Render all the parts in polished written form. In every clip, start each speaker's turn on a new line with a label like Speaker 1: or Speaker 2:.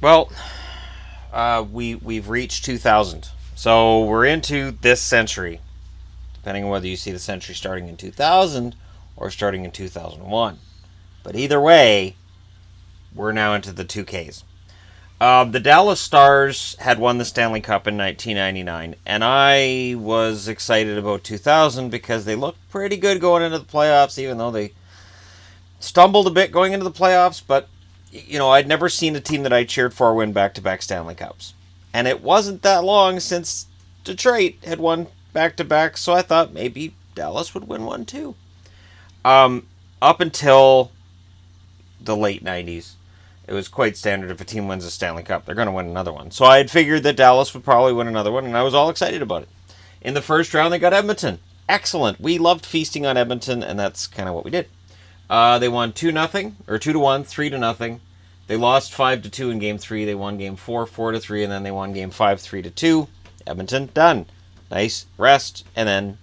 Speaker 1: Well, we've reached 2000, so we're into this century. Depending on whether you see the century starting in 2000 or starting in 2001, but either way, we're now into the 2Ks. The Dallas Stars had won the Stanley Cup in 1999, and I was excited about 2000 because they looked pretty good going into the playoffs, even though they stumbled a bit going into the playoffs. But, I'd never seen a team that I cheered for win back-to-back Stanley Cups. And it wasn't that long since Detroit had won back-to-back, so I thought maybe Dallas would win one too. Up until the late 90s, it was quite standard if a team wins a Stanley Cup, they're going to win another one. So I had figured that Dallas would probably win another one, and I was all excited about it. In the first round, they got Edmonton. Excellent. We loved feasting on Edmonton, and that's kind of what we did. They won 2-0, or 2-1, 3-0. They lost 5-2 in Game 3. They won Game 4, 4-3, and then they won Game 5, 3-2. Edmonton, done. Nice rest, and then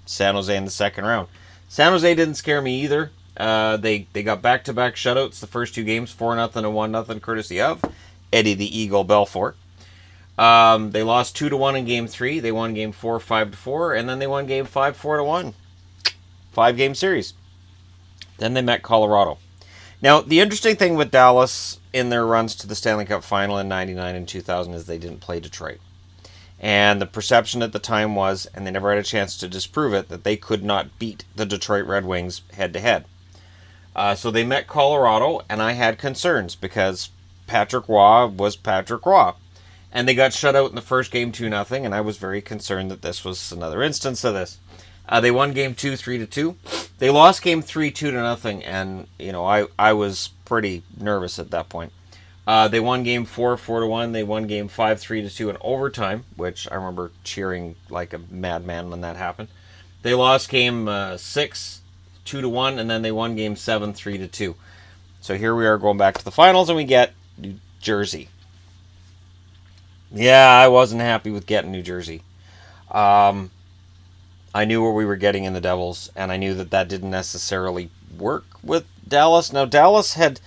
Speaker 1: San Jose in the second round. San Jose didn't scare me either. They got back-to-back shutouts the first two games, 4-0 and 1-0, courtesy of Eddie the Eagle Belfour. They lost 2-1 in Game 3. They won Game 4, 5-4, and then they won Game 5, 4-1. 5-game series. Then they met Colorado. Now, the interesting thing with Dallas in their runs to the Stanley Cup Final in 99 and 2000 is they didn't play Detroit. And the perception at the time was, and they never had a chance to disprove it, that they could not beat the Detroit Red Wings head-to-head. So they met Colorado, and I had concerns because Patrick Roy was Patrick Roy. And they got shut out in the first game 2-0, and I was very concerned that this was another instance of this. They won Game 2, 3-2. They lost Game 3, 2-0, and I was pretty nervous at that point. They won Game 4, 4-1. They won Game 5, 3-2 in overtime, which I remember cheering like a madman when that happened. They lost Game 6, 2-1, and then they won Game 7, 3-2. So here we are going back to the finals, and we get New Jersey. Yeah, I wasn't happy with getting New Jersey. I knew what we were getting in the Devils, and I knew that didn't necessarily work with Dallas. Now, Dallas had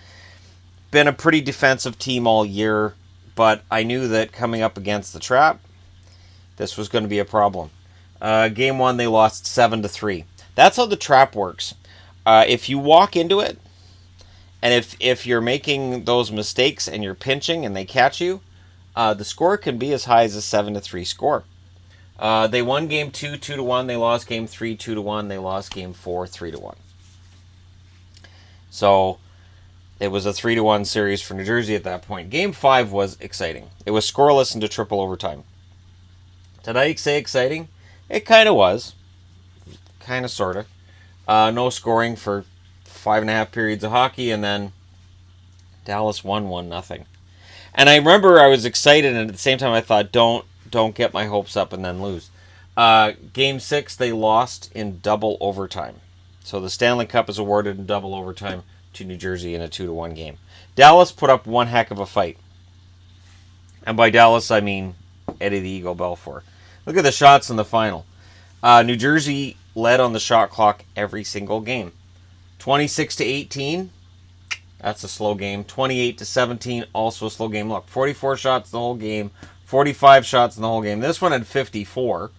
Speaker 1: been a pretty defensive team all year, but I knew that coming up against the Trap, this was going to be a problem. Game 1, they lost 7-3. That's how the Trap works. If you walk into it, and if you're making those mistakes and you're pinching and they catch you, the score can be as high as a 7-3 score. They won Game 2, 2-1. They lost Game 3, 2-1. They lost Game 4, 3-1. So it was a 3-1 series for New Jersey at that point. Game 5 was exciting. It was scoreless into triple overtime. Did I say exciting? It kind of was. Kind of, sort of. No scoring for 5.5 periods of hockey, and then Dallas won 1-0. And I remember I was excited, and at the same time I thought, don't get my hopes up and then lose. Game 6, they lost in double overtime. So the Stanley Cup is awarded in double overtime to New Jersey in a 2-1 game. Dallas put up one heck of a fight. And by Dallas, I mean Eddie the Eagle Belfour. Look at the shots in the final. New Jersey led on the shot clock every single game. 26-18, that's a slow game. 28-17, also a slow game. Look, 44 shots the whole game. 45 shots in the whole game. This one had 54.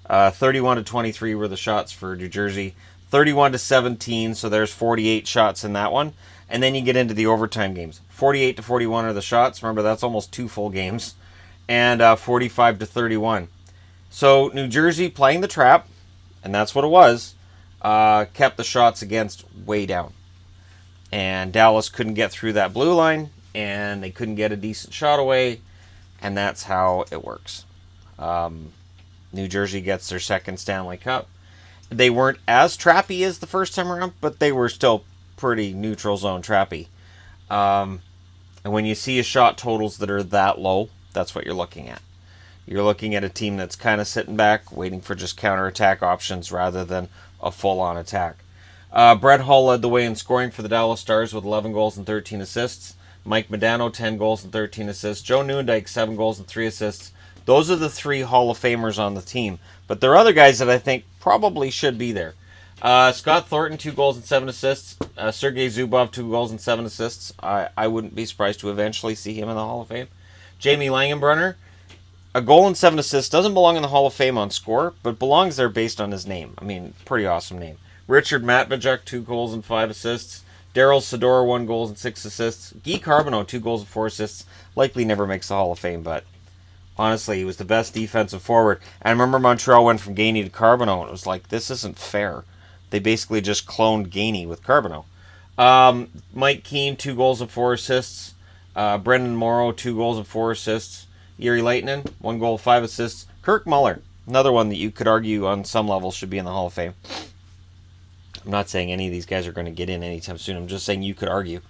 Speaker 1: 31-23 were the shots for New Jersey. 31-17, so there's 48 shots in that one. And then you get into the overtime games. 48-41 are the shots. Remember, that's almost 2 full games. And 45-31. So New Jersey playing the Trap, and that's what it was, kept the shots against way down. And Dallas couldn't get through that blue line, and they couldn't get a decent shot away, and that's how it works. New Jersey gets their second Stanley Cup. They weren't as trappy as the first time around, but they were still pretty neutral zone trappy. And when you see a shot totals that are that low, that's what you're looking at. You're looking at a team that's kind of sitting back, waiting for just counterattack options rather than a full-on attack. Brett Hull led the way in scoring for the Dallas Stars with 11 goals and 13 assists. Mike Modano, 10 goals and 13 assists. Joe Nieuwendyk, 7 goals and 3 assists. Those are the 3 Hall of Famers on the team. But there are other guys that I think probably should be there. Scott Thornton, 2 goals and 7 assists. Sergei Zubov, 2 goals and 7 assists. I wouldn't be surprised to eventually see him in the Hall of Fame. Jamie Langenbrunner, a goal and 7 assists. Doesn't belong in the Hall of Fame on score, but belongs there based on his name. I mean, pretty awesome name. Richard Matvejuk, 2 goals and 5 assists. Daryl Sador, 1 goal and 6 assists. Guy Carbonneau, 2 goals and 4 assists. Likely never makes the Hall of Fame, but honestly, he was the best defensive forward. And I remember Montreal went from Gainey to Carbonneau, and it was like, this isn't fair. They basically just cloned Gainey with Carbonneau. Mike Keane, 2 goals and 4 assists. Brendan Morrow, 2 goals and 4 assists. Yuri Leitinen, 1 goal, 5 assists. Kirk Muller, another one that you could argue on some level should be in the Hall of Fame. I'm not saying any of these guys are going to get in anytime soon. I'm just saying you could argue.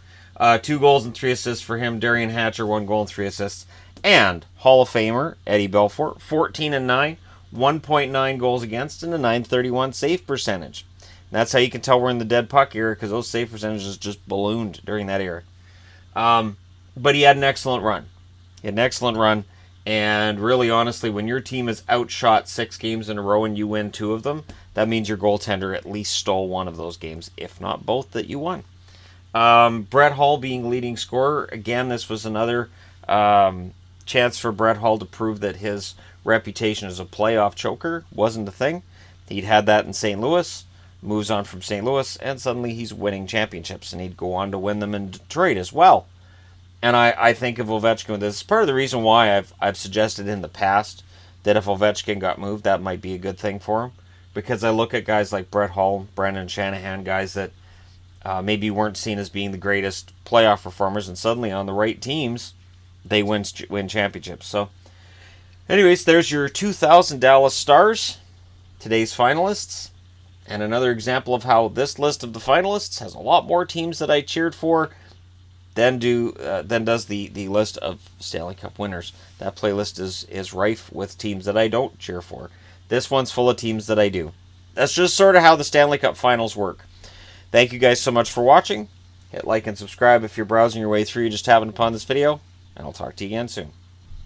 Speaker 1: 2 goals and 3 assists for him. Darian Hatcher, 1 goal and 3 assists. And Hall of Famer Eddie Belfour, 14-9, 1.9 goals against, and a .931 save percentage. And that's how you can tell we're in the dead puck era, because those save percentages just ballooned during that era. But he had an excellent run. And really, honestly, when your team is outshot 6 games in a row and you win 2 of them, that means your goaltender at least stole one of those games, if not both, that you won. Brett Hull being leading scorer. Again, this was another chance for Brett Hull to prove that his reputation as a playoff choker wasn't a thing. He'd had that in St. Louis, moves on from St. Louis, and suddenly he's winning championships, and he'd go on to win them in Detroit as well. And I think of Ovechkin, this is part of the reason why I've suggested in the past that if Ovechkin got moved, that might be a good thing for him. Because I look at guys like Brett Hull, Brendan Shanahan, guys that maybe weren't seen as being the greatest playoff performers, and suddenly on the right teams, they win championships. So, anyways, there's your 2000 Dallas Stars, today's finalists, and another example of how this list of the finalists has a lot more teams that I cheered for than does the list of Stanley Cup winners. That playlist is rife with teams that I don't cheer for. This one's full of teams that I do. That's just sort of how the Stanley Cup finals work. Thank you guys so much for watching. Hit like and subscribe if you're browsing your way through, you just happened upon this video, and I'll talk to you again soon.